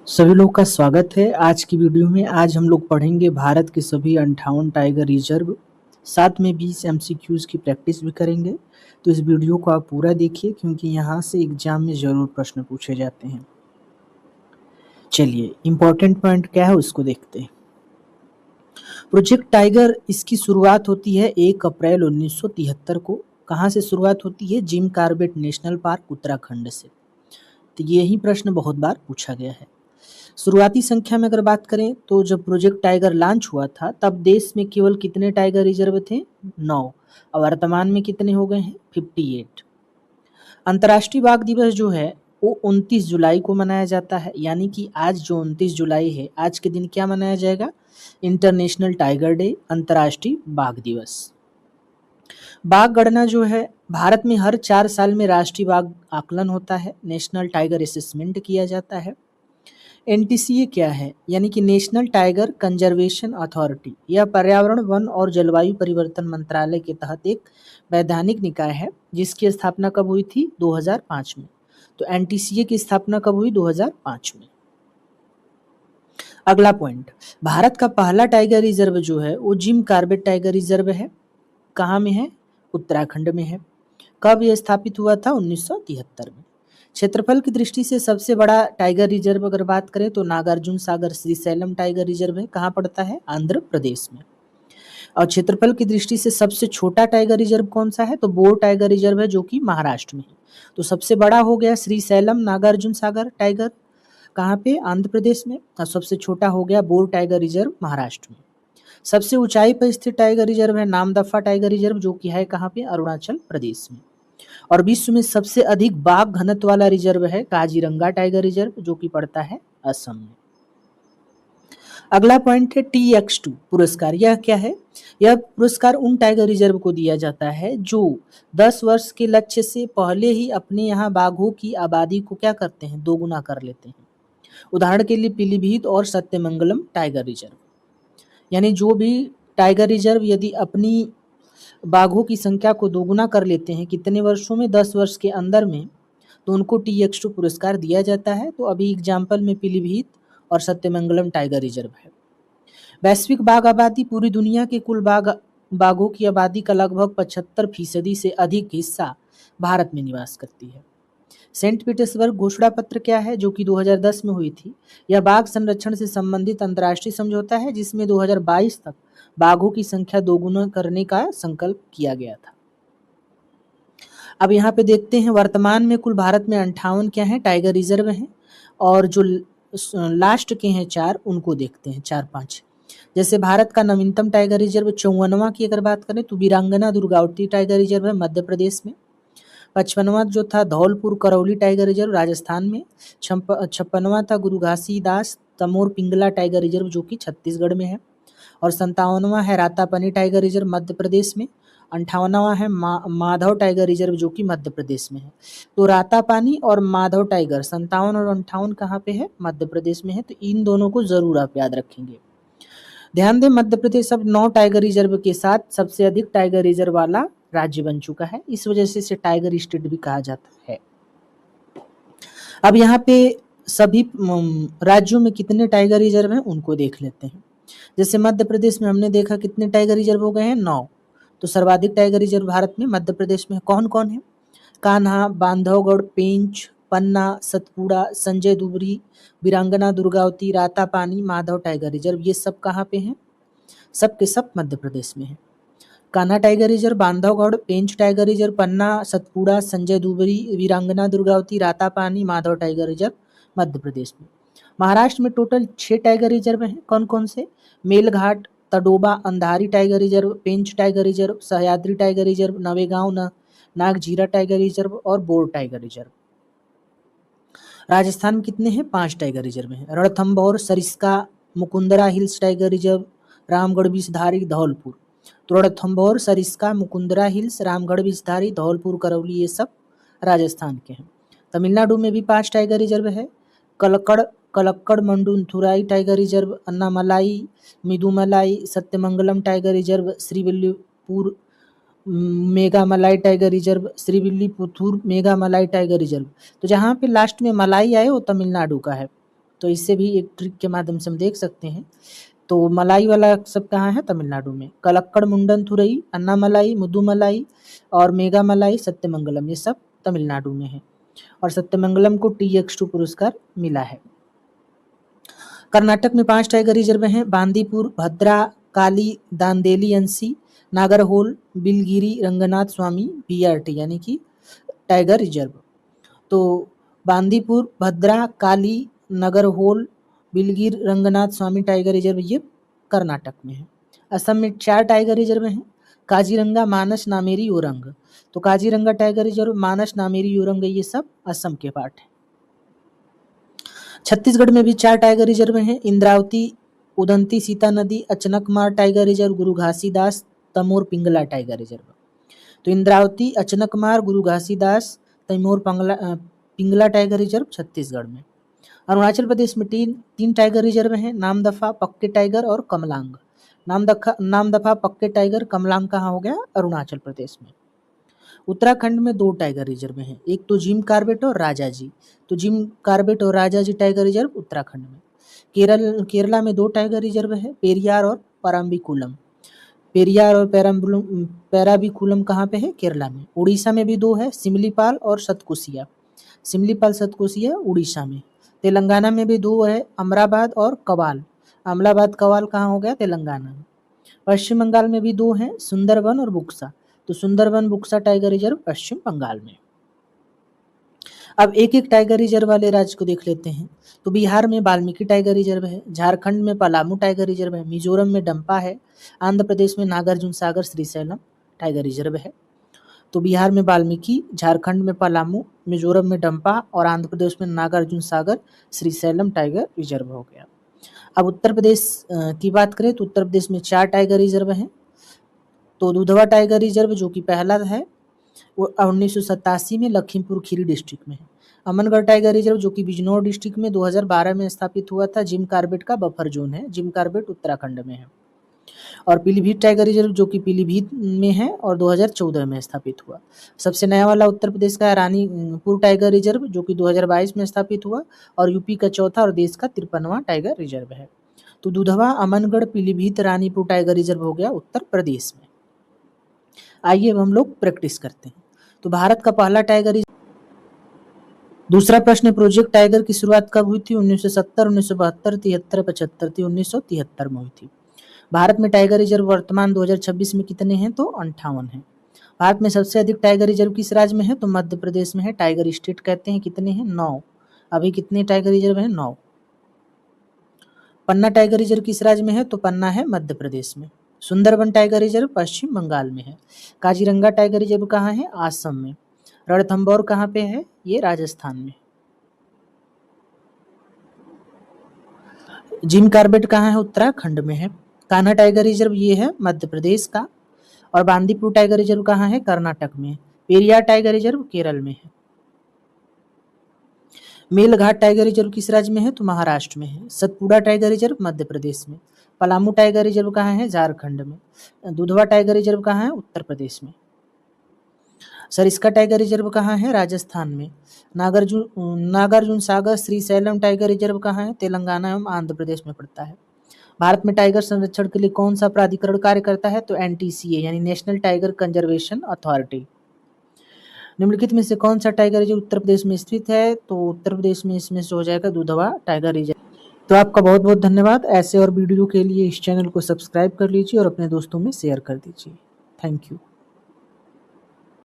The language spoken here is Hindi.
सभी लोग का स्वागत है आज की वीडियो में। आज हम लोग पढ़ेंगे भारत के सभी 58 टाइगर रिजर्व, साथ में 20 एमसीक्यूज की प्रैक्टिस भी करेंगे। तो इस वीडियो को आप पूरा देखिए क्योंकि यहाँ से एग्जाम में ज़रूर प्रश्न पूछे जाते हैं। चलिए इम्पोर्टेंट पॉइंट क्या है उसको देखते हैं। प्रोजेक्ट टाइगर इसकी शुरुआत होती है 1 अप्रैल 1973 को। कहाँ से शुरुआत होती है? Jim Corbett national park Uttarakhand से। तो यही प्रश्न बहुत बार पूछा गया है। शुरुआती संख्या में अगर बात करें तो जब प्रोजेक्ट टाइगर लॉन्च हुआ था तब देश में केवल कितने टाइगर रिजर्व थे? 9। और वर्तमान में कितने हो गए हैं? 58। अंतर्राष्ट्रीय बाघ दिवस जो है वो 29 जुलाई को मनाया जाता है, यानी कि आज जो 29 जुलाई है, आज के दिन क्या मनाया जाएगा? इंटरनेशनल टाइगर डे, अंतर्राष्ट्रीय बाघ दिवस। बाघ गणना जो है भारत में हर 4 साल में राष्ट्रीय बाघ आकलन होता है, नेशनल टाइगर असेसमेंट किया जाता है। एनटीसीए क्या है? यानी कि नेशनल टाइगर कंजर्वेशन अथॉरिटी। यह पर्यावरण, वन और जलवायु परिवर्तन मंत्रालय के तहत एक वैधानिक निकाय है जिसकी स्थापना कब हुई थी? 2005 में। तो एनटीसीए की स्थापना कब हुई? 2005 में। अगला पॉइंट, भारत का पहला टाइगर रिजर्व जो है वो जिम कॉर्बेट टाइगर रिजर्व है। कहाँ में है? उत्तराखंड में है। कब यह स्थापित हुआ था? 1973 में। क्षेत्रफल की दृष्टि से सबसे बड़ा टाइगर रिजर्व अगर बात करें तो नागार्जुन सागर श्रीशैलम टाइगर रिजर्व है। कहाँ पड़ता है? आंध्र प्रदेश में। और क्षेत्रफल की दृष्टि से सबसे छोटा टाइगर रिजर्व कौन सा है? तो बोर टाइगर रिजर्व है जो कि महाराष्ट्र में है। तो सबसे बड़ा हो गया श्रीशैलम नागार्जुन सागर टाइगर, कहाँ पे? आंध्र प्रदेश में। और सबसे छोटा हो गया बोर टाइगर रिजर्व, महाराष्ट्र में। सबसे ऊंचाई पर स्थित टाइगर रिजर्व है नामदफा टाइगर रिजर्व जो कि है कहाँ पे? अरुणाचल प्रदेश में। और विश्व में सबसे अधिक बाघ घनत्व वाला रिजर्व है काजीरंगा टाइगर रिजर्व जो कि पड़ता है असम में। अगला पॉइंट है TX2 पुरस्कार। यह क्या है? यह पुरस्कार उन टाइगर रिजर्व को दिया जाता है जो 10 वर्ष के लक्ष्य से पहले ही अपने यहाँ बाघों की आबादी को क्या करते हैं? दोगुना कर लेते हैं। उदाहरण के लिए पीलीभीत और सत्यमंगलम टाइगर रिजर्व। यानी जो भी टाइगर रिजर्व यदि अपनी बाघों की संख्या को दोगुना कर लेते हैं, कितने वर्षों में? 10 वर्ष के अंदर में, तो उनको TX2 पुरस्कार दिया जाता है। तो अभी एग्जाम्पल में पीलीभीत और सत्यमंगलम टाइगर रिजर्व है। वैश्विक बाघ आबादी, पूरी दुनिया के कुल बाघों की आबादी का लगभग 75% से अधिक हिस्सा भारत में निवास करती है। सेंट पीटर्सबर्ग घोषणा पत्र क्या है? जो कि 2010 में हुई थी। यह बाघ संरक्षण से संबंधित अंतर्राष्ट्रीय समझौता है जिसमें 2022 तक बाघों की संख्या दोगुना करने का संकल्प किया गया था। अब यहाँ पे देखते हैं वर्तमान में कुल भारत में 58 क्या है? टाइगर रिजर्व हैं। और जो लास्ट के हैं 4 उनको देखते हैं, 4-5। जैसे भारत का नवीनतम टाइगर रिजर्व 54वां की अगर बात करें तो वीरांगना दुर्गावती टाइगर रिजर्व है मध्य प्रदेश में। 55वां जो था धौलपुर करौली टाइगर रिजर्व राजस्थान में। 56वां था गुरु घासीदास तमोर पिंगला टाइगर रिजर्व जो कि छत्तीसगढ़ में है। और 57वां है रातापनी टाइगर रिजर्व मध्य प्रदेश में। 58वां है माधव टाइगर रिजर्व जो कि मध्य प्रदेश में है। तो रातापानी और माधव टाइगर 57 और 58 कहाँ पे है? मध्य प्रदेश में है। तो इन दोनों को जरूर आप याद रखेंगे। ध्यान दें, मध्य प्रदेश अब 9 टाइगर रिजर्व के साथ सबसे अधिक टाइगर रिजर्व वाला राज्य बन चुका है। इस वजह से इसे टाइगर स्टेट भी कहा जाता है। अब यहाँ पे सभी राज्यों में कितने टाइगर रिजर्व हैं उनको देख लेते हैं। जैसे मध्य प्रदेश में हमने देखा कितने टाइगर रिजर्व हो गए हैं? 9। तो सर्वाधिक टाइगर रिजर्व भारत में मध्य प्रदेश में कौन कौन है? कान्हा, बांधवगढ़, पेंच, पन्ना, सतपुड़ा, संजय दुबरी, वीरांगना दुर्गावती, रातापानी, माधव टाइगर रिजर्व। ये सब कहाँ पे हैं? सब के सब मध्य प्रदेश में है। कान्हा टाइगर रिजर्व, बांधवगढ़, पेंच टाइगर रिजर्व, पन्ना, सतपुड़ा, संजय दुबरी, वीरांगना दुर्गावती, रातापानी, माधव टाइगर रिजर्व मध्य प्रदेश में। महाराष्ट्र में टोटल 6 टाइगर रिजर्व हैं। कौन कौन से? Melghat, Tadoba, Andhari tiger reserve, Pench tiger reserve, Sahyadri tiger reserve, Navegaon Nagzira tiger reserve और बोर टाइगर रिजर्व। राजस्थान में कितने हैं? 5 टाइगर रिजर्व हैं। Ranthambore, Sariska, Mukundra hills tiger reserve, Ramgarh Vishdhari, Dholpur. तो रणथंभौर, सरिस्का, मुकुंदरा हिल्स, रामगढ़ विषधारी, धौलपुर, करौली, ये सब राजस्थान के हैं। तमिलनाडु में भी 5 टाइगर रिजर्व है। Kalakkad Mundanthurai tiger reserve, Anamalai, Mudumalai, Sathyamangalam tiger reserve, Srivilliputhur Megamalai tiger reserve, Srivilliputhur Megamalai tiger reserve. तो जहाँ पे लास्ट में मलाई आए वो तमिलनाडु का है। तो इससे भी एक ट्रिक के माध्यम से हम देख सकते हैं। तो मलाई वाला सब कहाँ है? तमिलनाडु में। कलक्कड़ मुंडन थुरई, अन्नामलाई, मुदुमलाई और मेघामलाई, सत्यमंगलम, ये सब तमिलनाडु में है और सत्यमंगलम को TX2 पुरस्कार मिला है। कर्नाटक में 5 टाइगर रिजर्व हैं: बांदीपुर, भद्रा, काली, दांदेली अंसी, नागरहोल, बिलगिरी, रंगनाथ स्वामी, BRT यानी कि टाइगर रिजर्व। तो बांदीपुर, भद्रा, काली, नगरहोल, बिलगिर, रंगनाथ स्वामी टाइगर रिजर्व ये कर्नाटक में है। असम में 4 टाइगर रिजर्व हैं: काजीरंगा, मानस, नामेरी, ओरंग। तो काजीरंगा टाइगर रिजर्व, मानस, नामेरी, ओरंग ये सब असम के पार्ट हैं। छत्तीसगढ़ में भी 4 टाइगर रिजर्व हैं: इंद्रावती, उदंती सीता नदी, अचनकमार टाइगर रिजर्व, गुरु घासीदास, तमोर पिंगला टाइगर रिजर्व। तो इंद्रावती, अचनकमार, गुरु घासीदास, तैमूर पिंगला टाइगर रिजर्व छत्तीसगढ़ में। अरुणाचल प्रदेश में 3 टाइगर रिजर्व हैं: नामदफा, पक्के टाइगर और कमलांग। नामदफा, पक्के टाइगर, कमलांग कहाँ हो गया? अरुणाचल प्रदेश में। उत्तराखंड में 2 टाइगर रिजर्व हैं, एक तो जिम कार्बेट और राजाजी। तो जिम कार्बेट और राजाजी टाइगर रिजर्व उत्तराखंड में। केरला में 2 टाइगर रिजर्व है, पेरियार और परम्बिकुलम। पेरियार और पैराबिकुलम कहाँ पे है? केरला में। उड़ीसा में भी 2 है, सिमलीपाल और सतकोसिया। सिमलीपाल, सतकोसिया उड़ीसा में। तेलंगाना में भी 2 है, अमराबाद और कवाल। अमलाबाद, कवाल कहाँ हो गया? तेलंगाना में। पश्चिम बंगाल में भी 2 हैं, सुंदरबन और बुक्सा। तो सुंदरबन, बुक्सा टाइगर रिजर्व पश्चिम बंगाल में। अब एक एक टाइगर रिजर्व वाले राज्य को देख लेते हैं। तो बिहार में वाल्मीकि टाइगर रिजर्व है, झारखंड में पलामू टाइगर रिजर्व है, मिजोरम में डंपा है, आंध्र प्रदेश में नागार्जुन सागर श्रीशैलम टाइगर रिजर्व है। तो बिहार में वाल्मीकि, झारखंड में पलामू, मिजोरम में डंपा और आंध्र प्रदेश में नागार्जुन सागर श्रीशैलम टाइगर रिजर्व हो गया। अब उत्तर प्रदेश की बात करें तो उत्तर प्रदेश में 4 टाइगर रिजर्व हैं। तो दुधवा टाइगर रिजर्व जो कि पहला है वो 1987 में लखीमपुर खीरी डिस्ट्रिक्ट में है। अमनगढ़ टाइगर रिजर्व जो कि बिजनौर डिस्ट्रिक्ट में 2012 में स्थापित हुआ था, जिम कार्बेट का बफर जोन है। जिम कार्बेट उत्तराखंड में है। और पीलीभीत टाइगर रिजर्व जो कि पीलीभीत में है और 2014 में स्थापित हुआ। सबसे नया वाला उत्तर प्रदेश का है रानीपुर टाइगर रिजर्व जो कि 2022 में स्थापित हुआ और यूपी का चौथा और देश का 53वां टाइगर रिजर्व है। तो दुधवा, अमनगढ़, पीलीभीत, रानीपुर टाइगर रिजर्व हो गया उत्तर प्रदेश में। आइए अब हम लोग प्रैक्टिस करते हैं। तो भारत का पहला टाइगर रिजर्व। दूसरा प्रश्न, प्रोजेक्ट टाइगर की शुरुआत कब हुई थी? 1970, 1972, 73, 75 थी। 1973 में हुई थी। भारत में टाइगर रिजर्व वर्तमान 2026 में कितने हैं? तो 58 हैं। भारत में सबसे अधिक टाइगर रिजर्व किस राज्य में है? तो मध्य प्रदेश में है। टाइगर स्टेट कहते हैं। कितने हैं? 9। अभी कितने टाइगर रिजर्व हैं? 9। पन्ना टाइगर रिजर्व किस राज्य में है? तो पन्ना है मध्य प्रदेश में। सुंदरबन टाइगर रिजर्व पश्चिम बंगाल में है। काजीरंगा टाइगर रिजर्व कहाँ है? असम में। रणथंभौर कहाँ पे है? ये राजस्थान में। जिम कार्बेट कहाँ है? उत्तराखंड में है। कान्हा टाइगर रिजर्व ये है मध्य प्रदेश का। और बांदीपुर टाइगर रिजर्व कहाँ है? कर्नाटक में। पेरियार टाइगर रिजर्व केरल में है। मेलघाट टाइगर रिजर्व किस राज्य में है? तो महाराष्ट्र में है। सतपुड़ा टाइगर रिजर्व मध्य प्रदेश में। पलामू टाइगर रिजर्व कहाँ है? झारखंड में। दुधवा टाइगर रिजर्व कहाँ है? उत्तर प्रदेश में। सरिस्का टाइगर रिजर्व कहाँ है? राजस्थान में। नागार्जुन सागर श्रीशैलम टाइगर रिजर्व कहाँ है? तेलंगाना एवं आंध्र प्रदेश में पड़ता है। भारत में टाइगर संरक्षण के लिए कौन सा प्राधिकरण कार्य करता है? तो NTCA यानी नेशनल टाइगर कंजर्वेशन अथॉरिटी। निम्नलिखित में से कौन सा टाइगर रिजर्व उत्तर प्रदेश में स्थित है? तो उत्तर प्रदेश में इसमें से हो जाएगा दुधवा टाइगर रिजर्व। तो आपका बहुत बहुत धन्यवाद। ऐसे और वीडियो के लिए इस चैनल को सब्सक्राइब कर लीजिए और अपने दोस्तों में शेयर कर दीजिए। Thank you.